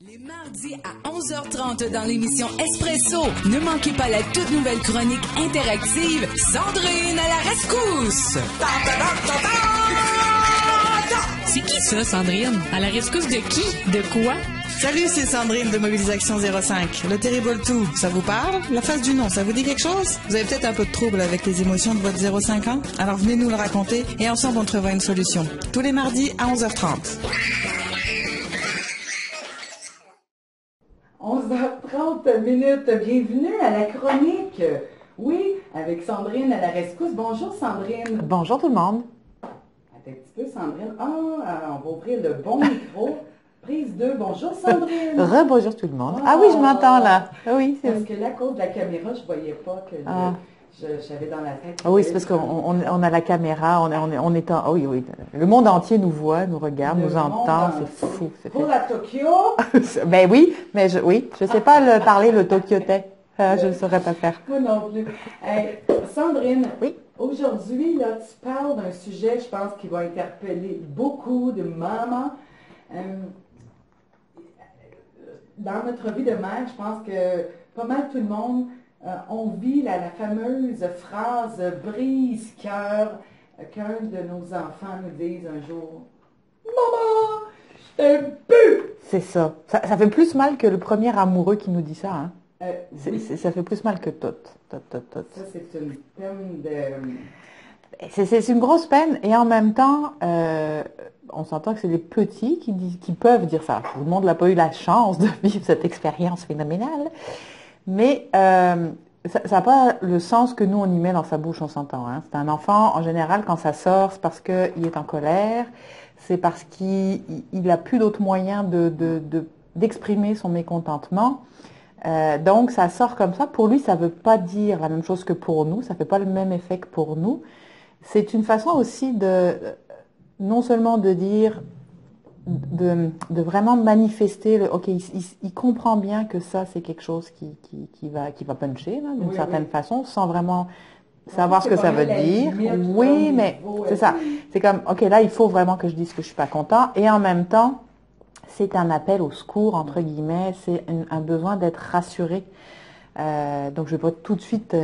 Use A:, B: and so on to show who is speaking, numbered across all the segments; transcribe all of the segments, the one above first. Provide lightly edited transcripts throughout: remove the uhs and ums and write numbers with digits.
A: Les mardis à 11h30 dans l'émission Espresso, ne manquez pas la toute nouvelle chronique interactive Sandrine à la rescousse.
B: C'est qui ça, Sandrine? À la rescousse de qui? De quoi?
C: Salut, c'est Sandrine de Mobilisation 05. Le Terrible Tout, ça vous parle? La face du nom, ça vous dit quelque chose? Vous avez peut-être un peu de trouble avec les émotions de votre 05 ans? Alors venez nous le raconter et ensemble on trouvera une solution. Tous les mardis à 11h30.
D: 11h30 minutes, bienvenue à la chronique. Oui, avec Sandrine à la rescousse. Bonjour Sandrine.
E: Bonjour tout le monde.
D: Attends un petit peu Sandrine. On va ouvrir le bon micro. Prise 2. Bonjour Sandrine.
E: Rebonjour tout le monde. Ah oui, je m'entends là. Oui, c'est
D: parce que là, à cause de la caméra, je voyais pas que j'avais dans la tête.
E: Oui, c'est parce qu'on a la caméra, on est en... Oui, oui. Le monde entier nous voit, nous regarde, nous entend. C'est fou.
D: Pour la Tokyo.
E: Ben oui, mais je sais pas parler le tokyotais. Je ne saurais pas faire.
D: Moi non plus. Hey, Sandrine,
E: oui.
D: Aujourd'hui, là, tu parles d'un sujet, je pense, qui va interpeller beaucoup de mamans. Dans notre vie de mère, je pense que pas mal tout le monde, on vit la fameuse phrase brise-cœur qu'un de nos enfants nous dise un jour. Maman, je t'aime plus!
E: C'est ça. Ça fait plus mal que le premier amoureux qui nous dit ça, hein?
D: Oui.
E: Ça fait plus mal que tout.
D: Ça, c'est une peine de...
E: C'est une grosse peine et en même temps, on s'entend que c'est les petits qui peuvent dire ça. Tout le monde n'a pas eu la chance de vivre cette expérience phénoménale, mais ça n'a pas le sens que nous on y met dans sa bouche, on s'entend. Hein. C'est un enfant, en général, quand ça sort, c'est parce qu'il est en colère, c'est parce qu'il n'a plus d'autres moyens d'exprimer son mécontentement. Donc ça sort comme ça. Pour lui, ça ne veut pas dire la même chose que pour nous, ça ne fait pas le même effet que pour nous. C'est une façon aussi non seulement de dire, de vraiment manifester, ok, il comprend bien que ça c'est quelque chose qui va puncher d'une certaine façon, sans vraiment savoir ce que ça veut dire. Oui, mais c'est ça. C'est comme, ok, là il faut vraiment que je dise que je suis pas content, et en même temps, c'est un appel au secours, entre guillemets, c'est un besoin d'être rassuré. Donc je vais pas tout de suite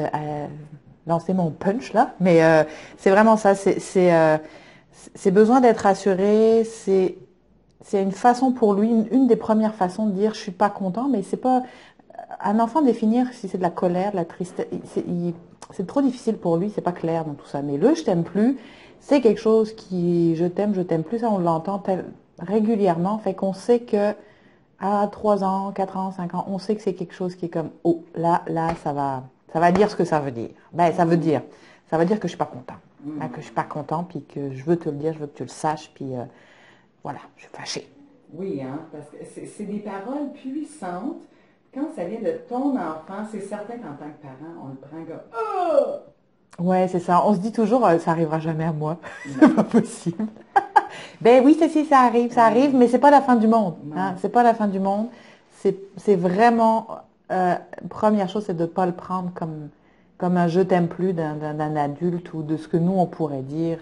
E: lancer mon punch là, mais c'est vraiment ça, c'est besoin d'être rassuré, c'est une façon pour lui, une des premières façons de dire je suis pas content, mais c'est pas un enfant définir si c'est de la colère, de la tristesse, c'est trop difficile pour lui, c'est pas clair dans tout ça. Mais le je t'aime plus, c'est quelque chose qui je t'aime plus, ça on l'entend régulièrement, fait qu'on sait que à 3 ans, 4 ans, 5 ans, on sait que c'est quelque chose qui est comme oh là ça va dire ce que ça veut dire. Ben ça veut dire que je suis pas content, hein, que je suis pas content, puis que je veux te le dire, je veux que tu le saches, puis voilà, je suis fâchée.
D: Oui, hein, parce que c'est des paroles puissantes. Quand ça vient de ton enfant, c'est certain qu'en tant que parent, on le prend comme oh!
E: Ouais, c'est ça. On se dit toujours ça arrivera jamais à moi. C'est pas possible. Ben oui, ça arrive, mais c'est pas la fin du monde. Hein, c'est pas la fin du monde. C'est vraiment première chose, c'est de pas le prendre comme un je t'aime plus d'un adulte ou de ce que nous on pourrait dire.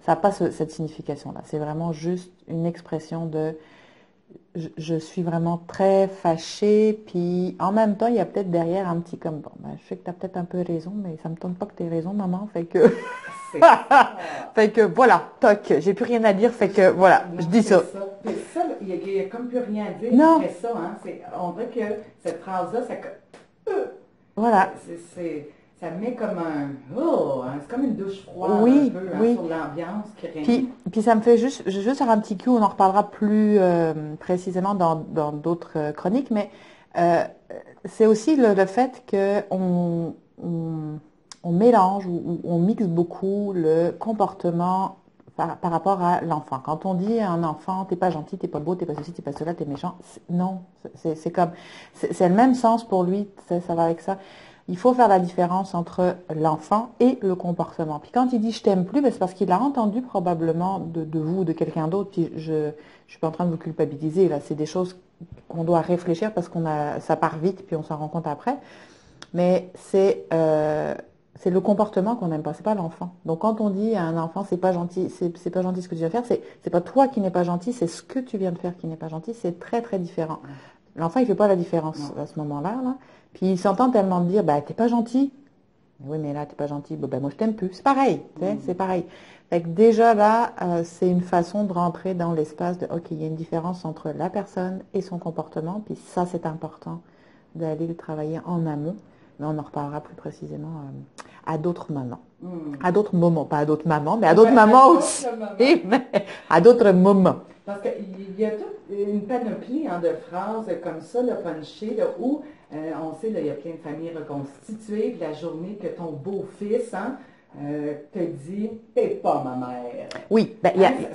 E: Ça n'a pas cette signification-là. C'est vraiment juste une expression de je suis vraiment très fâchée, puis en même temps, il y a peut-être derrière un petit comme bon, ben, je sais que tu as peut-être un peu raison, mais ça me tente pas que tu aies raison, maman, fait que fait que voilà, toc, j'ai plus rien à dire, fait que voilà, je dis ça.
D: Il n'y a comme plus rien à dire après ça, hein. On dirait que cette phrase-là,
E: voilà.
D: Ça met comme c'est comme une douche froide un peu sur l'ambiance qui règne.
E: Puis ça me fait juste faire un petit coup, on en reparlera plus précisément dans d'autres chroniques, mais c'est aussi le fait qu'on mélange ou on mixe beaucoup le comportement par rapport à l'enfant. Quand on dit à un enfant, t'es pas gentil, t'es pas beau, t'es pas ceci, t'es pas cela, t'es méchant, non, c'est comme, c'est le même sens pour lui, ça va avec ça. Il faut faire la différence entre l'enfant et le comportement. Puis quand il dit « je t'aime plus », ben c'est parce qu'il a entendu probablement de vous ou de quelqu'un d'autre. Puis je suis pas en train de vous culpabiliser. Là, c'est des choses qu'on doit réfléchir parce ça part vite puis on s'en rend compte après. Mais c'est c'est le comportement qu'on n'aime pas, c'est pas l'enfant. Donc quand on dit à un enfant c'est pas gentil, c'est pas gentil ce que tu viens de faire, c'est pas toi qui n'es pas gentil, c'est ce que tu viens de faire qui n'est pas gentil, c'est très très différent. L'enfant il fait pas la différence à ce moment-là, là. Puis il s'entend tellement dire bah t'es pas gentil. Oui mais là t'es pas gentil, bon, ben moi je t'aime plus. C'est pareil, c'est pareil. Fait que déjà là, c'est une façon de rentrer dans l'espace de ok, il y a une différence entre la personne et son comportement, puis ça c'est important d'aller le travailler en amont. Mais on en reparlera plus précisément à d'autres moments. À d'autres moments, pas à d'autres mamans, mais à d'autres mamans aussi, mais à d'autres moments.
D: Parce qu'il y a toute une panoplie de phrases comme ça, le punché, là, où on sait, là, il y a plein de familles reconstituées, puis la journée que ton beau-fils te dit « t'es pas ma mère ».
E: Oui,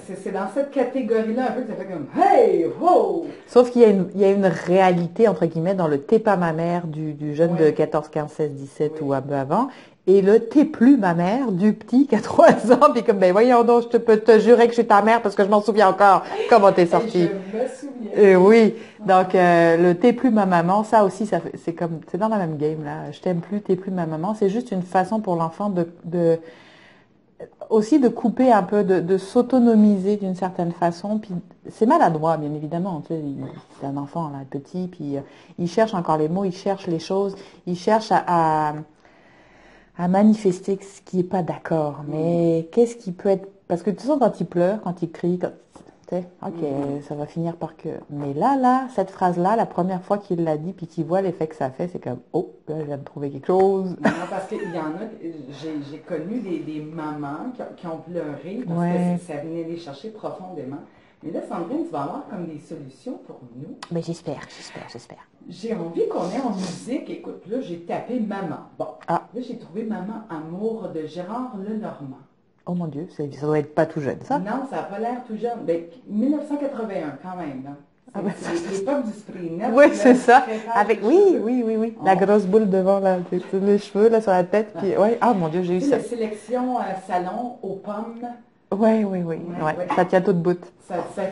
D: c'est dans cette catégorie-là un peu que ça fait comme « hey, ho ».
E: Sauf qu'il y a une réalité, entre guillemets, dans le « t'es pas ma mère » du jeune de 14, 15, 16, 17 ou un peu avant, et le « t'es plus ma mère » du petit qui a 3 ans, puis comme « ben voyons donc, je peux te jurer que je suis ta mère parce que je m'en souviens encore comment t'es sortie ».
D: Je me souviens.
E: Oui, donc le t'es plus ma maman, ça aussi, c'est comme, c'est dans la même game là. Je t'aime plus, t'es plus ma maman. C'est juste une façon pour l'enfant aussi de couper un peu, de s'autonomiser d'une certaine façon. Puis c'est maladroit, bien évidemment. Tu sais, c'est un enfant là, petit, puis il cherche encore les mots, il cherche les choses, il cherche à manifester ce qui est pas d'accord. Mais qu'est-ce qui peut être, parce que de toute façon quand il pleure, quand il crie, ok, ça va finir par que. Mais là, cette phrase-là, la première fois qu'il l'a dit, puis qu'il voit l'effet que ça fait, c'est comme, oh, là, je viens de trouver quelque chose.
D: Non, parce qu'il y en a, j'ai connu des mamans qui ont pleuré parce que ça venait les chercher profondément. Mais là, Sandrine, tu vas avoir comme des solutions pour nous.
E: Mais j'espère.
D: J'ai envie qu'on ait en musique. Écoute, là, j'ai tapé Maman. Bon, là, j'ai trouvé Maman Amour de Gérard Lenormand.
E: Oh mon Dieu, ça doit être pas tout jeune, ça?
D: Non, ça n'a pas l'air tout jeune. Ben, 1981, quand même. C'est l'époque du spray net.
E: Oui, c'est ça. Avec, oui. La grosse boule devant les cheveux, là, sur la tête. Puis, ouais. Ah mon Dieu, j'ai eu ça.
D: La sélection salon aux pommes.
E: Oui. Ça tient toute bout.
D: Ça tient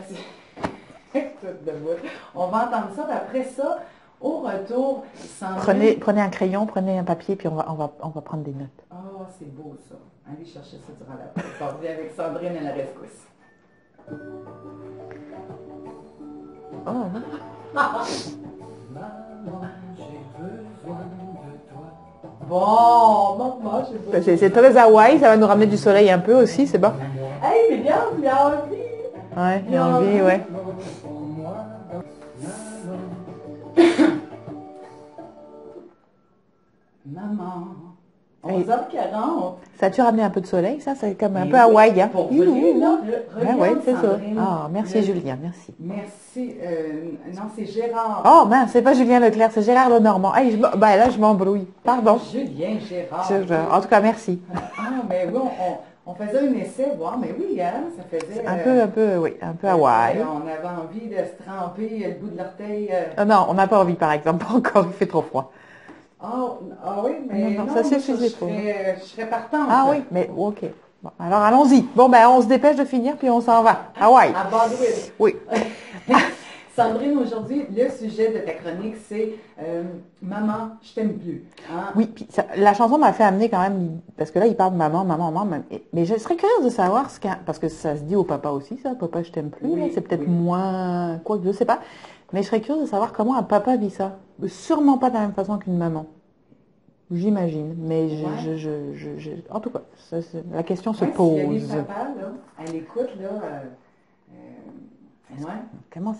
D: toute de bout. On va entendre ça. Après ça, au retour,
E: Sandrine... Prenez un crayon, prenez un papier, puis on va prendre des notes.
D: Oh, c'est beau ça. Allez chercher ça durant la pause. On revient avec Sandrine à la rescousse.
E: Oh, non.
D: Maman, j'ai besoin de toi. Bon, maman, j'ai besoin.
E: C'est très Hawaï, ça va nous ramener du soleil un peu aussi, c'est bon.
D: Hey, mais bien envie.
E: Ouais, il y a envie, ouais.
D: Maman. 11h40.
E: Ça a-tu ramené un peu de soleil, ça? C'est comme un peu Hawaï, hein?
D: Pour vrai, là,
E: ouais, c'est ça.
D: Sandrine.
E: Ah, merci Julien, merci.
D: Merci. Non, c'est Gérard.
E: Oh, mince, c'est pas Julien Leclerc, c'est Gérard Lenormand. Hey, là, je m'embrouille. Pardon.
D: Julien Gérard.
E: En tout cas, merci.
D: Ah, mais oui, on faisait un essai, voir, mais oui, hein, ça faisait...
E: Un peu Hawaï.
D: On avait envie de se tremper le bout de l'orteil.
E: Non, on n'a pas envie, par exemple, pas encore, il fait trop froid.
D: Ah oui, mais
E: non, ça suffisait pour.
D: Je serais partante.
E: Ah oui, mais ok. Bon, alors allons-y. Bon, ben on se dépêche de finir, puis on s'en va. Hawaï.
D: À Baldwin.
E: Oui.
D: Sandrine, aujourd'hui, le sujet de ta chronique, c'est Maman, je t'aime plus. Hein?
E: Oui, puis la chanson m'a fait amener quand même, parce que là, il parle de maman, mais je serais curieuse de savoir parce que ça se dit au papa aussi, ça, papa, je t'aime plus. Oui, c'est peut-être moins, quoi que je sais pas. Mais je serais curieuse de savoir comment un papa vit ça. Sûrement pas de la même façon qu'une maman. J'imagine, mais en tout cas, la question se pose.
D: Si il y a des papas, là, à l'écoute, là,
E: Comment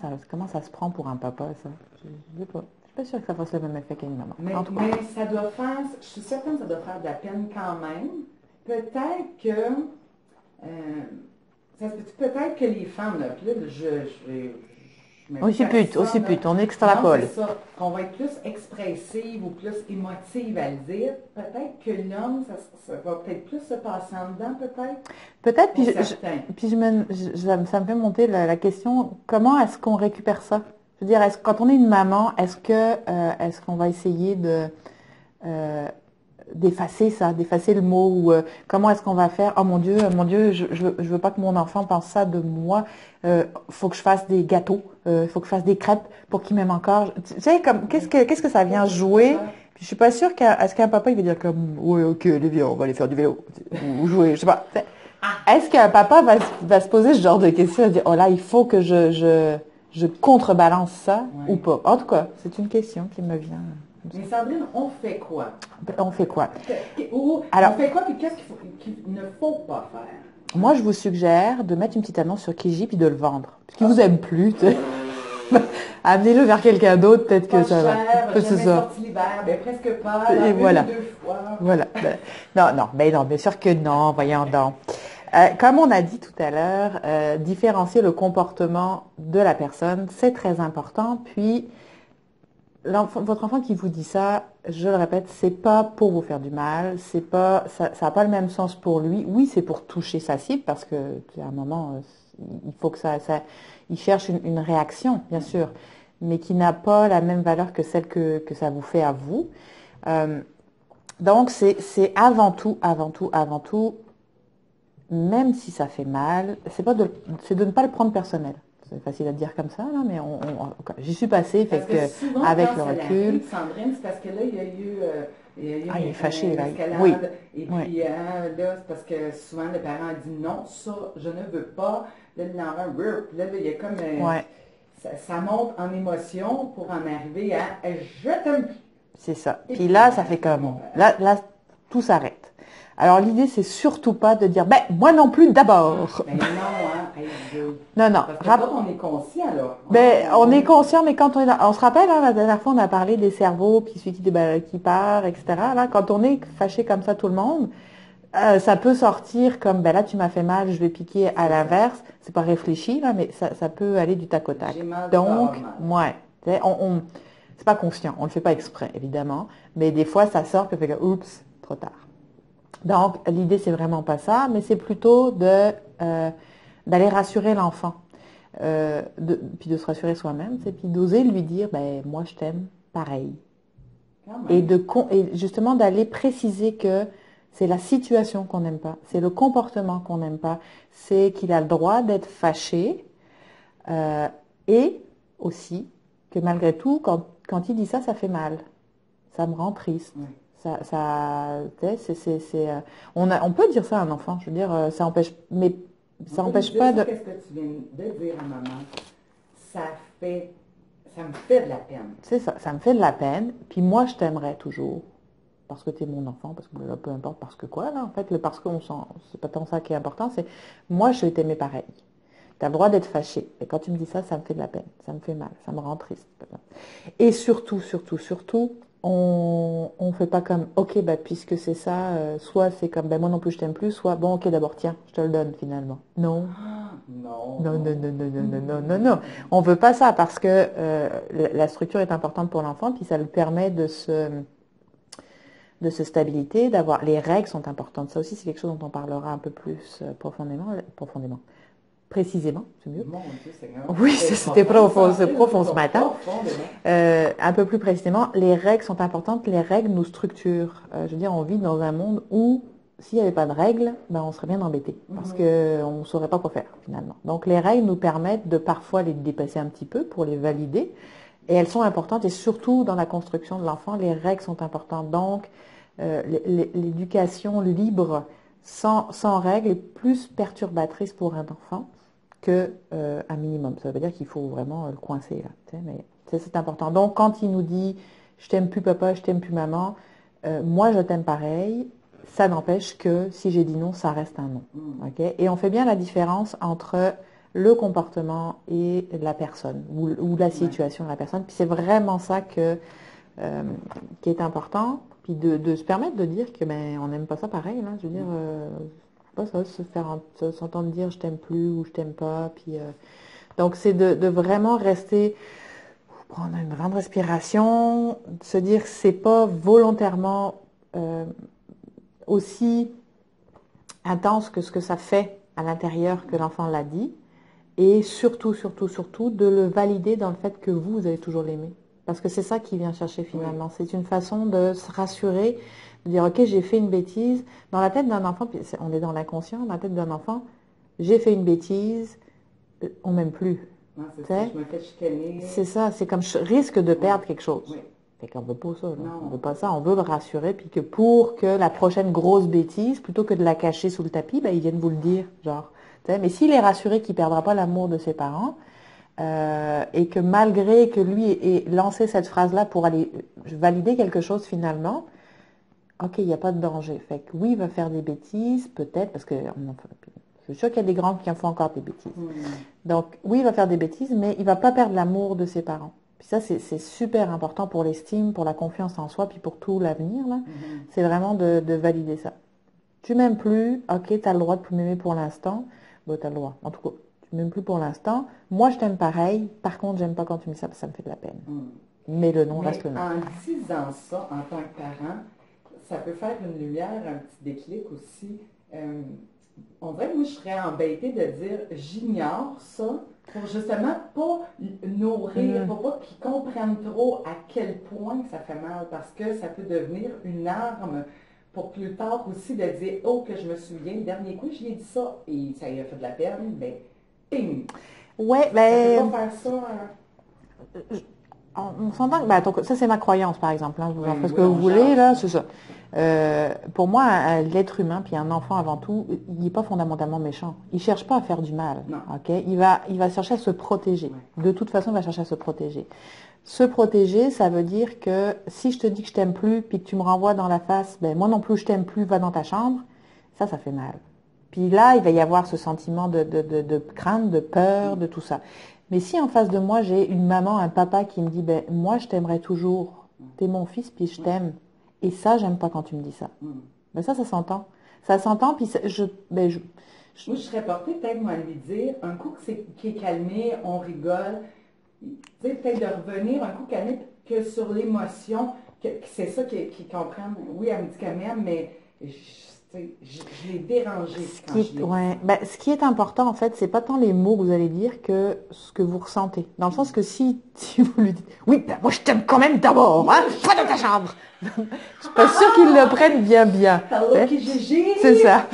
E: ça se prend pour un papa, ça? Je sais pas. Je suis pas sûre que ça fasse le même effet qu'une maman.
D: Mais ça doit faire, je suis certaine que ça doit faire de la peine quand même. Peut-être que les femmes, là, puis là,
E: aussi pute, on extrapole.
D: C'est ça, qu'on va être plus expressive ou plus émotive à le dire. Peut-être que l'homme, ça va peut-être plus se passer en dedans, peut-être.
E: Peut-être, ça me fait monter la question, comment est-ce qu'on récupère ça? Je veux dire, quand on est une maman, est-ce qu'on va essayer d'effacer ça, d'effacer le mot, ou comment est-ce qu'on va faire? Oh mon Dieu, je veux pas que mon enfant pense ça de moi. Faut que je fasse des gâteaux, faut que je fasse des crêpes pour qu'il m'aime encore. Tu sais, comme qu'est-ce que ça vient jouer? Puis je suis pas sûre est-ce qu'un papa il va dire comme ouais ok Lévi on va aller faire du vélo ou jouer, je sais pas. Est-ce qu'un papa va se poser ce genre de questions et dire oh là il faut que je contrebalance ça ou pas. En tout cas, c'est une question qui me vient.
D: Mais Sandrine, on fait quoi?
E: On fait quoi?
D: Alors, on fait quoi, puis qu'est-ce qu'il ne faut pas faire?
E: Moi, je vous suggère de mettre une petite annonce sur Kijiji puis de le vendre. Parce qu'il vous aime plus, tu sais. Amenez-le vers quelqu'un d'autre, peut-être que ça va.
D: C'est ça. Sorti l'hiver, ben presque pas.
E: Et voilà.
D: 2 fois.
E: Voilà. Non, bien sûr que non, voyons donc. Comme on a dit tout à l'heure, différencier le comportement de la personne, c'est très important. Puis, votre enfant qui vous dit ça, je le répète, c'est pas pour vous faire du mal, c'est pas, ça n'a pas le même sens pour lui. Oui, c'est pour toucher sa cible parce que à un moment, il faut que il cherche une réaction, bien sûr, mais qui n'a pas la même valeur que celle que ça vous fait à vous. Donc, c'est avant tout, même si ça fait mal, c'est de ne pas le prendre personnel. C'est facile à dire comme ça, là, mais j'y suis passée, fait que
D: souvent,
E: avec
D: quand
E: le
D: ça
E: recul.
D: l'arrive, Sandrine, c'est parce que là, il y a eu
E: Il est fâché,
D: une
E: là.
D: escalade.
E: Oui.
D: Et
E: Oui.
D: puis, là, c'est parce que souvent, le parent dit non, ça, je ne veux pas. Là, l'enfant, puis là, il y a comme. Ça monte en émotion pour en arriver à je t'aime plus.
E: C'est ça. Puis là, ça fait comme. Là, tout s'arrête. Alors, l'idée, c'est surtout pas de dire, moi non plus d'abord.
D: Ben non, hein.
E: Non.
D: Parce que quand on est conscient, là.
E: On est conscient, mais quand on se rappelle, hein, la dernière fois, on a parlé des cerveaux, puis celui qui part, etc. Là, quand on est fâché comme ça, tout le monde, ça peut sortir comme, là, tu m'as fait mal, je vais piquer à l'inverse. C'est pas réfléchi, là, mais ça peut aller du tac au tac. Donc, c'est pas conscient. On le fait pas exprès, évidemment. Mais des fois, ça sort, puis on fait que, oups, trop tard. Donc, l'idée, c'est vraiment pas ça, mais c'est plutôt d'aller rassurer l'enfant, puis de se rassurer soi-même, puis d'oser lui dire, moi, je t'aime pareil. Et justement, d'aller préciser que c'est la situation qu'on n'aime pas, c'est le comportement qu'on n'aime pas, c'est qu'il a le droit d'être fâché, et aussi que malgré tout, quand il dit ça, ça fait mal. Ça me rend triste.
D: Oui.
E: On peut dire ça à un enfant, je veux dire, ça empêche, mais ça empêche pas de.
D: Qu'est-ce que tu viens de dire à maman? Ça me fait de la peine.
E: C'est ça, ça me fait de la peine. Puis moi, je t'aimerais toujours parce que tu es mon enfant, parce que peu importe parce que quoi là, en fait, le parce qu'on sent, c'est pas tant ça qui est important, c'est moi, je vais t'aimer pareil. Tu as le droit d'être fâché. Et quand tu me dis ça, ça me fait de la peine, ça me fait mal, ça me rend triste. Et surtout, on fait pas comme, ok, puisque c'est ça, soit c'est comme, moi non plus je t'aime plus, soit, bon, ok, d'abord, tiens, je te le donne finalement. Non. Non. On veut pas ça parce que la structure est importante pour l'enfant, puis ça lui permet de se stabiliser, d'avoir, les règles sont importantes. Ça aussi, c'est quelque chose dont on parlera un peu plus profondément. Précisément, c'est mieux.
D: Mon Dieu, Seigneur.
E: Oui, c'était profond ce matin. Un peu plus précisément, les règles sont importantes. Les règles nous structurent. Je veux dire, on vit dans un monde où, s'il n'y avait pas de règles, on serait bien embêté. Parce qu'on ne saurait pas quoi faire, finalement. Donc, les règles nous permettent de parfois les dépasser un petit peu pour les valider. Et elles sont importantes. Et surtout, dans la construction de l'enfant, les règles sont importantes. Donc, l'éducation libre sans règles est plus perturbatrice pour un enfant que un minimum. Ça veut dire qu'il faut vraiment le coincer là. Mais c'est important. Donc quand il nous dit je t'aime plus papa, je t'aime plus maman, moi je t'aime pareil, ça n'empêche que si j'ai dit non, ça reste un non. Okay? Et on fait bien la différence entre le comportement et la personne ou la situation de la personne. Puis c'est vraiment ça qui est important. Puis de se permettre de dire que on n'aime pas ça pareil. Là. Je veux dire, pas ça, s'entendre dire je t'aime plus ou je t'aime pas. Puis donc c'est de vraiment rester, prendre une grande respiration, se dire que c'est pas volontairement aussi intense que ce que ça fait à l'intérieur que l'enfant l'a dit, et surtout de le valider dans le fait que vous allez toujours l'aimer. Parce que c'est ça qu'il vient chercher finalement. Oui. C'est une façon de se rassurer, de dire, ok, j'ai fait une bêtise. Dans la tête d'un enfant, puis on est dans l'inconscient, dans la tête d'un enfant, j'ai fait une bêtise, on m'aime plus.
D: Non, c'est ça, je me fais chicaner.
E: C'est ça, c'est comme je risque de perdre quelque chose.
D: Oui.
E: Fait qu'on veut pas ça, là.
D: Non.
E: On veut pas ça, on veut le rassurer, puis que pour que la prochaine grosse bêtise, plutôt que de la cacher sous le tapis, ben, ils viennent vous le dire, genre. Tu sais, mais s'il est rassuré qu'il perdra pas l'amour de ses parents, et que malgré que lui ait lancé cette phrase-là pour aller valider quelque chose finalement, OK, il n'y a pas de danger. Fait que oui, il va faire des bêtises, peut-être, parce que je suis sûre qu'il y a des grands qui en font encore des bêtises. Donc, oui, il va faire des bêtises, mais il va pas perdre l'amour de ses parents. Puis ça, c'est super important pour l'estime, pour la confiance en soi, puis pour tout l'avenir, là. C'est vraiment de valider ça. Tu m'aimes plus, OK, tu as le droit de plus m'aimer pour l'instant. Bon, tu as le droit. En tout cas, tu m'aimes plus pour l'instant. Moi, je t'aime pareil. Par contre, j'aime pas quand tu me dis ça, parce que ça me fait de la peine. Mais le nom reste le nom.
D: En disant ça, en tant que parent, ça peut faire une lumière, un petit déclic aussi. On dirait que moi, je serais embêtée de dire j'ignore ça pour justement pas nourrir, pour pas qu'ils comprennent trop à quel point ça fait mal, parce que ça peut devenir une arme pour plus tard aussi de dire oh, que je me souviens, le dernier coup, j'y ai dit ça et ça lui a fait de la peine, ben, ping!
E: Ouais, ben.
D: Ça peut pas faire ça.
E: On s'entend que donc, ça c'est ma croyance par exemple. Hein. Vous en faites ce que
D: oui,
E: vous
D: on
E: voulez
D: change.
E: là, c'est ça. Pour moi, l'être humain puis un enfant avant tout, il n'est pas fondamentalement méchant. Il cherche pas à faire du mal.
D: Non.
E: Ok, il va chercher à se protéger. De toute façon, il va chercher à se protéger. Se protéger, ça veut dire que si je te dis que je t'aime plus puis que tu me renvoies dans la face, ben moi non plus je t'aime plus, va dans ta chambre. Ça fait mal. Puis là, il va y avoir ce sentiment de crainte, de peur, de tout ça. Mais si en face de moi, j'ai une maman, un papa qui me dit, ben moi, je t'aimerai toujours. T'es mon fils, puis je t'aime. Et ça, j'aime pas quand tu me dis ça. Ben ça s'entend. Ça s'entend, puis
D: Moi, je serais portée peut-être moi, à lui dire, un coup qui est calmé, on rigole, tu sais, peut-être de revenir un coup calmé, que sur l'émotion, que c'est ça qu'ils comprennent. Oui, elle me dit qu'elle m'aime, mais je l'ai dérangée quand je l'ai dit.
E: Ce qui est important, en fait, c'est pas tant les mots que vous allez dire que ce que vous ressentez. Dans le sens que si vous lui dites « Oui, ben moi je t'aime quand même d'abord, hein, pas dans ta chambre !» Je suis pas sûre qu'ils le prennent bien.
D: Hello, Kijiji!
E: C'est ça.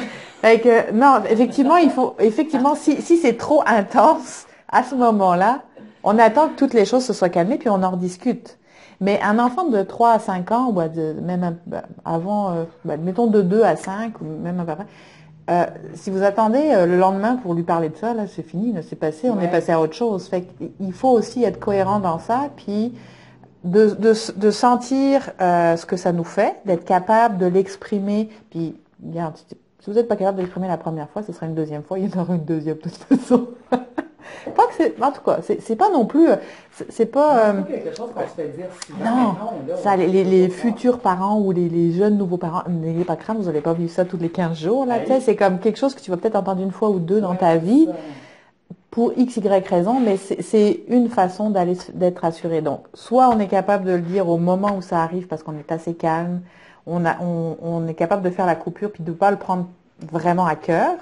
E: Fait que, non, effectivement, si c'est trop intense, à ce moment-là, on attend que toutes les choses se soient calmées, puis on en rediscute. Mais un enfant de 3 à 5 ans, ou même avant, mettons de 2 à 5, ou même à peu près, si vous attendez le lendemain pour lui parler de ça, là, c'est fini, là, c'est passé, on est passé à autre chose. Fait qu'il faut aussi être cohérent dans ça, puis de sentir ce que ça nous fait, d'être capable de l'exprimer, puis regarde, si vous n'êtes pas capable de l'exprimer la première fois, ce sera une deuxième fois, il y en aura une deuxième de toute façon. Pas que c'est, en tout cas, c'est pas non plus, c'est pas.
D: C'est pas quelque chose qu'on se fait dire souvent.
E: Non,
D: là,
E: ça, les futurs parents ou les jeunes nouveaux parents, n'ayez pas crainte, vous n'allez pas vivre ça tous les 15 jours. Là, tu sais, c'est comme quelque chose que tu vas peut-être entendre une fois ou deux dans ta vie, pour X, Y raison, mais c'est une façon d'être rassuré. Donc, soit on est capable de le dire au moment où ça arrive parce qu'on est assez calme, on est capable de faire la coupure puis de ne pas le prendre vraiment à cœur.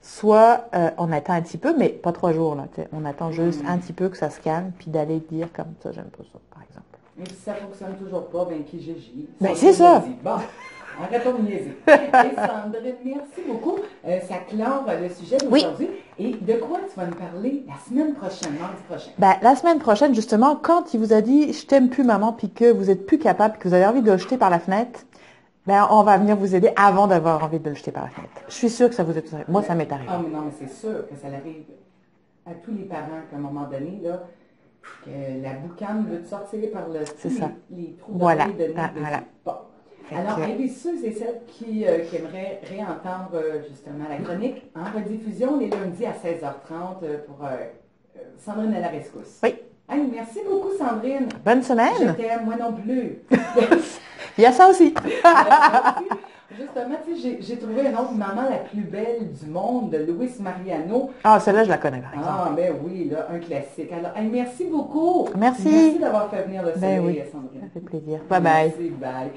E: Soit on attend un petit peu, mais pas 3 jours, là. On attend juste un petit peu que ça se calme, puis d'aller dire comme ça, j'aime pas ça, par exemple.
D: Et si ça ne fonctionne toujours pas, ben Kijiji.
E: Ben c'est ça!
D: Bon, arrêtons de niaiser. Et Sandrine, merci beaucoup. Ça clore le sujet d'aujourd'hui. Et de quoi tu vas nous parler la semaine prochaine, mardi prochain?
E: Ben, la semaine prochaine, justement, quand il vous a dit « je t'aime plus, maman », puis que vous êtes plus capable, que vous avez envie de le jeter par la fenêtre, ben, on va venir vous aider avant d'avoir envie de le jeter par la fenêtre. Je suis sûre que ça vous est... Moi, ça m'est arrivé.
D: Ah, mais non, mais c'est sûr que ça arrive à tous les parents qu'à un moment donné, là, que la boucane veut te sortir par les trous d'oreilles de nez.
E: Voilà.
D: Bon. Alors, et ceux et celles qui aimeraient réentendre justement la chronique en rediffusion les lundis à 16h30 pour Sandrine à la rescousse.
E: Oui.
D: Hey, merci beaucoup, Sandrine.
E: Bonne semaine.
D: Je t'aime, moi non plus.
E: Il y a ça aussi.
D: Justement, tu sais, j'ai trouvé une autre maman la plus belle du monde, de Luis Mariano.
E: Ah, celle-là, je la connais, par exemple.
D: Ah, ben oui, là, un classique. Alors, hey, merci beaucoup.
E: Merci.
D: Merci d'avoir fait venir le soleil,
E: Oui,
D: Sandrine.
E: ça fait plaisir. Bye bye.
D: Merci, bye.